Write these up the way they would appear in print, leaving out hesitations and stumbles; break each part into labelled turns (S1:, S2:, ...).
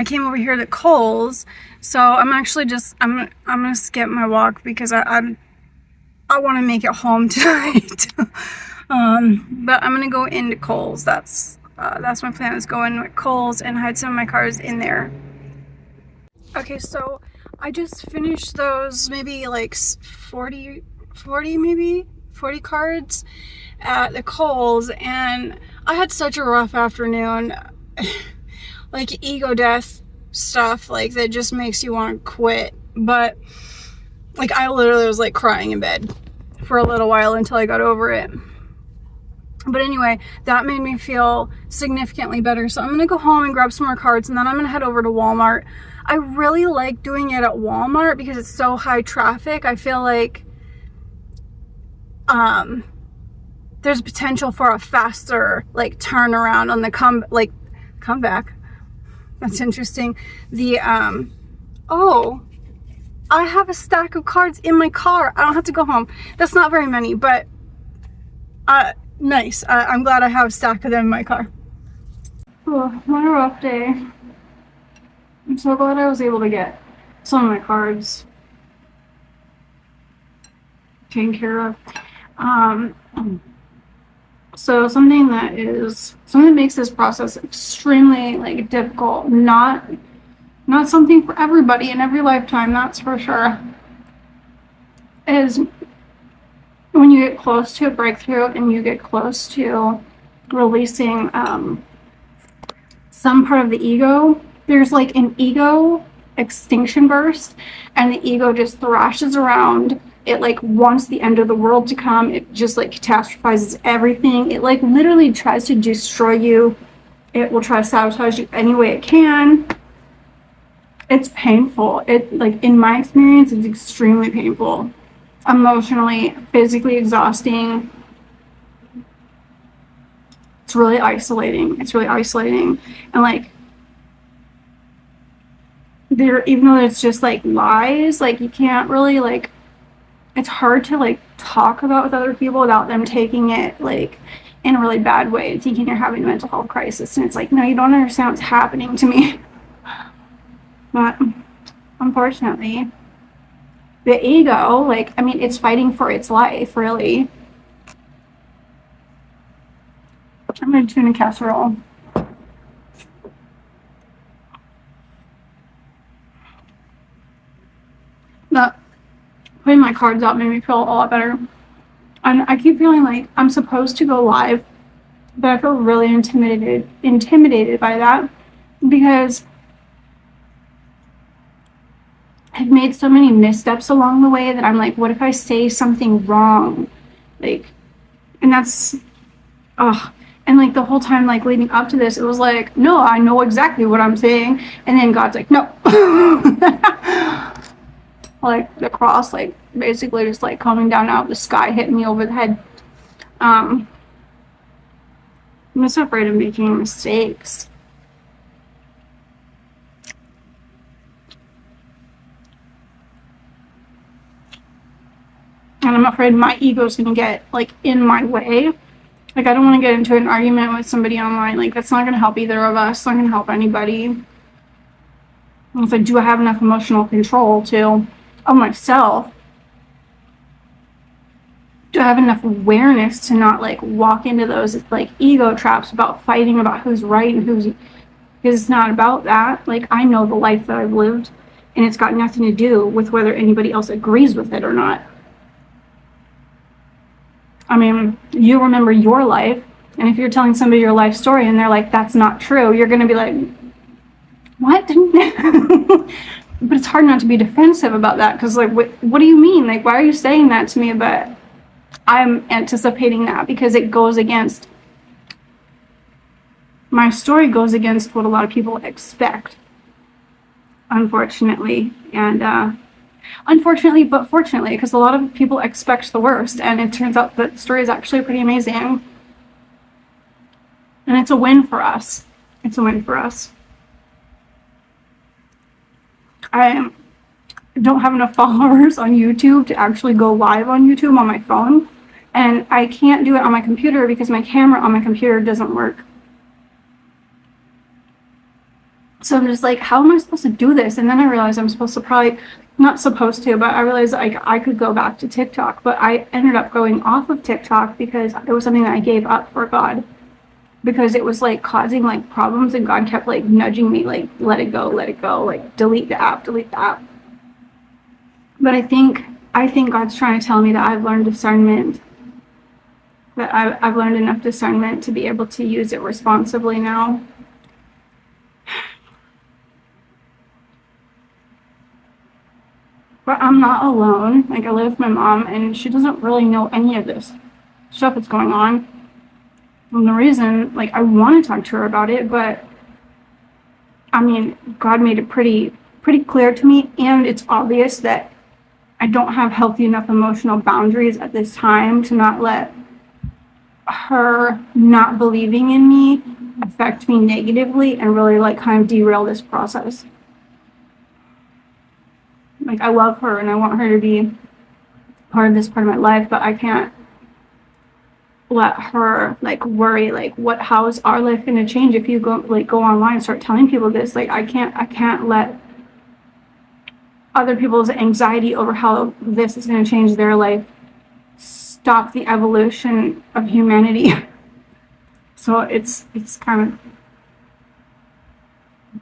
S1: I came over here to Kohl's, so I'm actually just I'm gonna skip my walk because I want to make it home tonight. But I'm gonna go into Kohl's. That's my plan, is go in with Kohl's and hide some of my cars in there. Okay, so I just finished those maybe like 40 maybe 40 cards at the Kohl's, and I had such a rough afternoon. Like ego death stuff, like that just makes you want to quit. But like I literally was like crying in bed for a little while until I got over it. But anyway, that made me feel significantly better. So I'm gonna go home and grab some more cards, and then I'm gonna head over to Walmart. I really like doing it at Walmart because it's so high traffic. I feel like there's potential for a faster like turnaround on the comeback. That's interesting. Oh, I have a stack of cards in my car. I don't have to go home. That's not very many, but nice. I'm glad I have a stack of them in my car. Oh, what a rough day. I'm so glad I was able to get some of my cards taken care of. So something that makes this process extremely like difficult, not something for everybody in every lifetime, that's for sure, is when you get close to a breakthrough and you get close to releasing some part of the ego. There's like an ego extinction burst, and the ego just thrashes around. It like wants the end of the world to come. It just like catastrophizes everything. It like literally tries to destroy you. It will try to sabotage you any way it can. It's painful. It like, in my experience, it's extremely painful. Emotionally, physically exhausting. It's really isolating. And like, even though it's just like lies, like you can't really like, it's hard to like talk about with other people without them taking it like in a really bad way, thinking you're having a mental health crisis. And it's like, no, you don't understand what's happening to me. But unfortunately, the ego, like, I mean, it's fighting for its life, really. I'm gonna tuna casserole. But putting my cards out made me feel a lot better. And I keep feeling like I'm supposed to go live, but I feel really intimidated by that, because I've made so many missteps along the way that I'm like, what if I say something wrong? Like, and that's, and like the whole time, like leading up to this, it was like, no, I know exactly what I'm saying. And then God's like, no. Like the cross, like basically just like coming down out of the sky, hitting me over the head. I'm just afraid of making mistakes. And I'm afraid my ego's gonna get like in my way. Like, I don't want to get into an argument with somebody online. Like, that's not gonna help either of us. It's not gonna help anybody. And it's like, do I have enough emotional control of myself? Do I have enough awareness to not like walk into those like ego traps about fighting about who's right and who's, because it's not about that. Like, I know the life that I've lived, and it's got nothing to do with whether anybody else agrees with it or not. I mean, you remember your life, and if you're telling somebody your life story and they're like, that's not true, you're gonna be like, what? But it's hard not to be defensive about that, because like, what do you mean? Like, why are you saying that to me? But I'm anticipating that because it goes against, my story goes against what a lot of people expect, unfortunately. And unfortunately, but fortunately, because a lot of people expect the worst, and it turns out that the story is actually pretty amazing. And it's a win for us. It's a win for us. I don't have enough followers on YouTube to actually go live on YouTube on my phone. And I can't do it on my computer because my camera on my computer doesn't work. So I'm just like, how am I supposed to do this? And then I realized I'm supposed to probably, not supposed to, but I realized like I could go back to TikTok. But I ended up going off of TikTok because it was something that I gave up for God. Because it was like causing like problems, and God kept like nudging me, like, let it go, like delete the app, delete the app. But I think God's trying to tell me that I've learned discernment, that I've learned enough discernment to be able to use it responsibly now. But I'm not alone. Like, I live with my mom, and she doesn't really know any of this stuff that's going on. And the reason, like, I want to talk to her about it, but I mean, God made it pretty clear to me, and it's obvious that I don't have healthy enough emotional boundaries at this time to not let her not believing in me affect me negatively and really like kind of derail this process. Like, I love her and I want her to be part of this part of my life, but I can't let her like worry like how is our life going to change if you go online and start telling people this. Like, I can't let other people's anxiety over how this is going to change their life stop the evolution of humanity. So it's kind of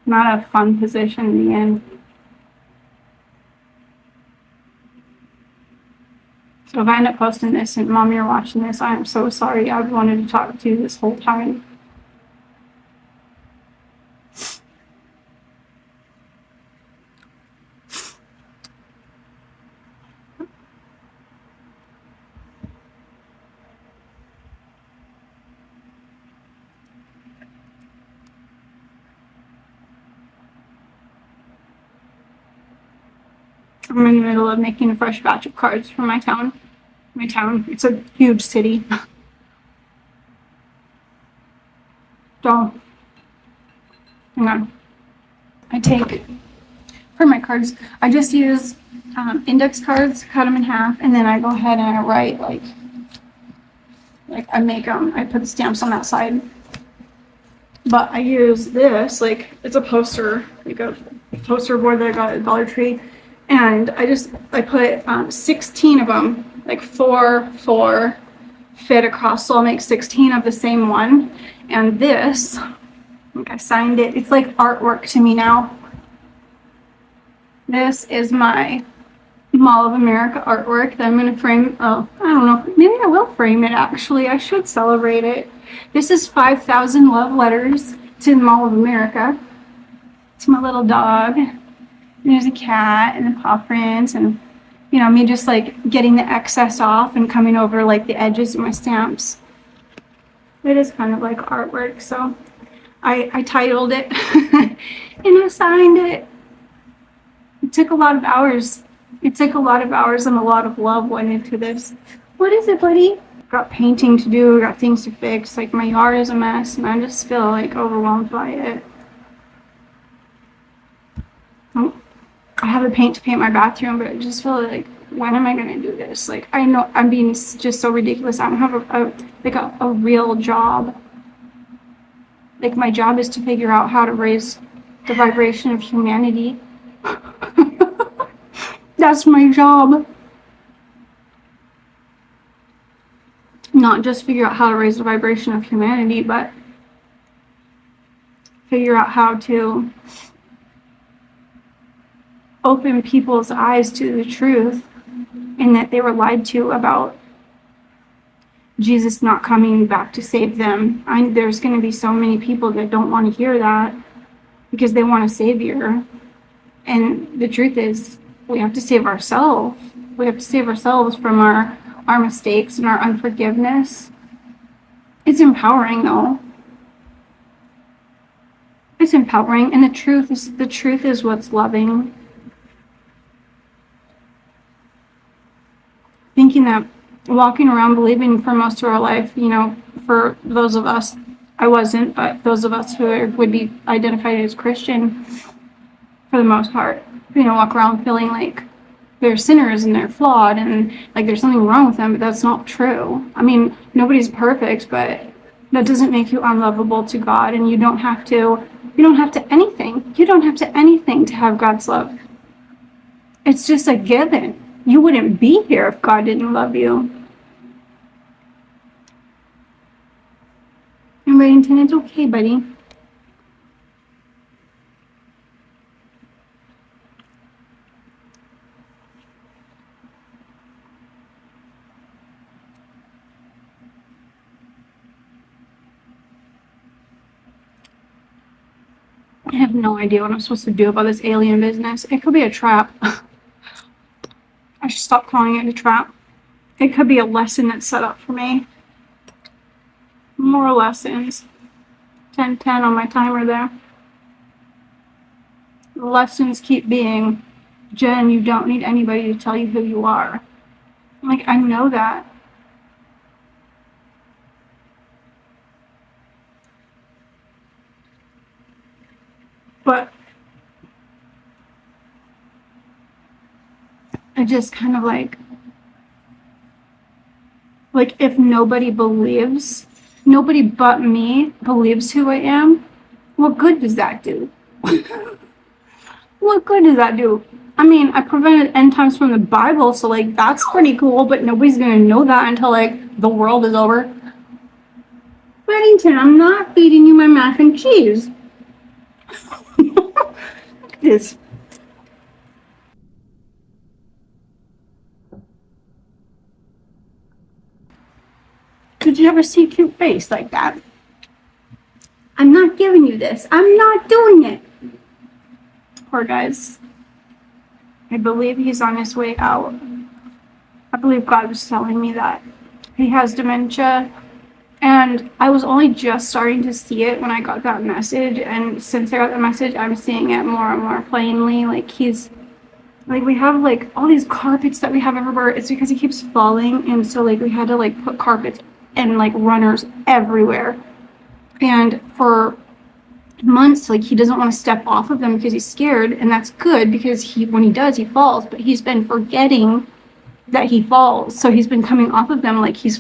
S1: not a fun position in the end. So if I end up posting this and Mom, you're watching this, I am so sorry. I've wanted to talk to you this whole time. I'm in the middle of making a fresh batch of cards for my town. It's a huge city. So, hang on. I take, for my cards, I just use index cards, cut them in half, and then I go ahead and I write like I make them, I put the stamps on that side. But I use this, like, it's a poster, like a poster board that I got at Dollar Tree. And I put 16 of them, like 4 fit across, so I'll make 16 of the same one. And this, like, I signed it. It's like artwork to me now. This is my Mall of America artwork that I'm going to frame. Oh, I don't know. Maybe I will frame it, actually. I should celebrate it. This is 5,000 love letters to the Mall of America. It's my little dog. There's a cat and the paw prints, and you know, me just like getting the excess off and coming over like the edges of my stamps. It is kind of like artwork, so I titled it and I signed it. It took a lot of hours. It took a lot of hours and a lot of love went into this. What is it, buddy? Got painting to do, got things to fix. Like, my yard is a mess and I just feel like overwhelmed by it. I have a paint to paint my bathroom, but I just feel like, when am I going to do this? Like, I know I'm being just so ridiculous. I don't have a real job. Like, my job is to figure out how to raise the vibration of humanity. That's my job. Not just figure out how to raise the vibration of humanity, but figure out how to open people's eyes to the truth, and that they were lied to about Jesus not coming back to save them. There's going to be so many people that don't want to hear that because they want a savior. And the truth is, we have to save ourselves. We have to save ourselves from our mistakes and our unforgiveness. It's empowering, though. It's empowering, and the truth is what's loving. Thinking that walking around believing for most of our life, you know, for those of us, I wasn't, but those of us who would be identified as Christian, for the most part, you know, walk around feeling like they're sinners and they're flawed and like there's something wrong with them, but that's not true. I mean, nobody's perfect, but that doesn't make you unlovable to God, and you don't have to You don't have to anything. You don't have to anything to have God's love. It's just a given. You wouldn't be here if God didn't love you. And Reddington, it's okay, buddy. I have no idea what I'm supposed to do about this alien business. It could be a trap. I should stop calling it a trap. It could be a lesson that's set up for me. More lessons. 10:10 on my timer there. The lessons keep being, Jen, you don't need anybody to tell you who you are. I'm like, I know that. But I just kind of like if nobody but me believes who I am, what good does that do? What good does that do? I mean, I prevented end times from the Bible, so like that's pretty cool, but nobody's gonna know that until like the world is over. Reddington, I'm not feeding you my mac and cheese. Look at this. Did you ever see a cute face like that? I'm not giving you this. I'm not doing it. Poor guys. I believe he's on his way out. I believe God was telling me that. He has dementia. And I was only just starting to see it when I got that message. And since I got the message, I'm seeing it more and more plainly. Like we have like all these carpets that we have everywhere. It's because he keeps falling. And so like we had to like put carpets and like runners everywhere. And for months, like he doesn't want to step off of them because he's scared. And that's good because when he does, he falls. But he's been forgetting that he falls. So he's been coming off of them like he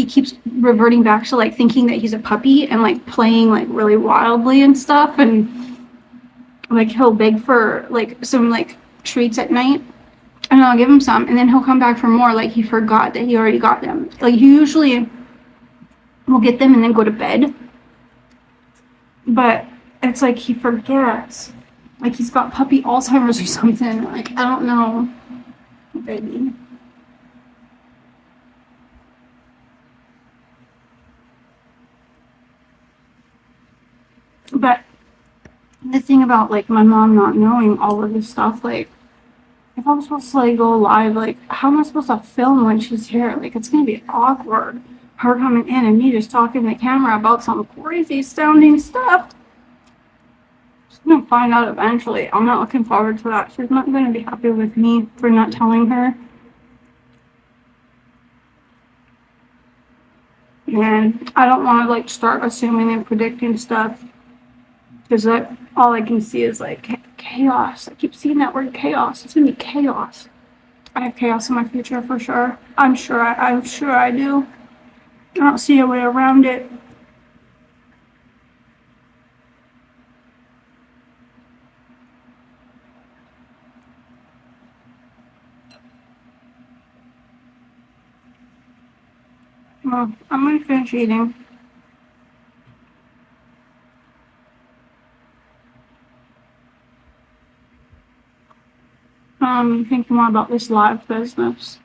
S1: keeps reverting back to like thinking that he's a puppy and like playing like really wildly and stuff, and like he'll beg for like some like treats at night and I'll give him some and then he'll come back for more like he forgot that he already got them. Like he usually will get them and then go to bed, but it's like he forgets, like he's got puppy Alzheimer's or something. Like I don't know, baby. But the thing about like my mom not knowing all of this stuff, like if I'm supposed to like go live, like how am I supposed to film when she's here? Like it's gonna be awkward. Her coming in and me just talking to the camera about some crazy sounding stuff. She's gonna find out eventually. I'm not looking forward to that. She's not gonna be happy with me for not telling her. And I don't want to like start assuming and predicting stuff. Because all I can see is like chaos. I keep seeing that word chaos. It's gonna be chaos. I have chaos in my future for sure. I'm sure I do. I don't see a way around it. Well, I'm gonna finish eating. Thinking more about this live business.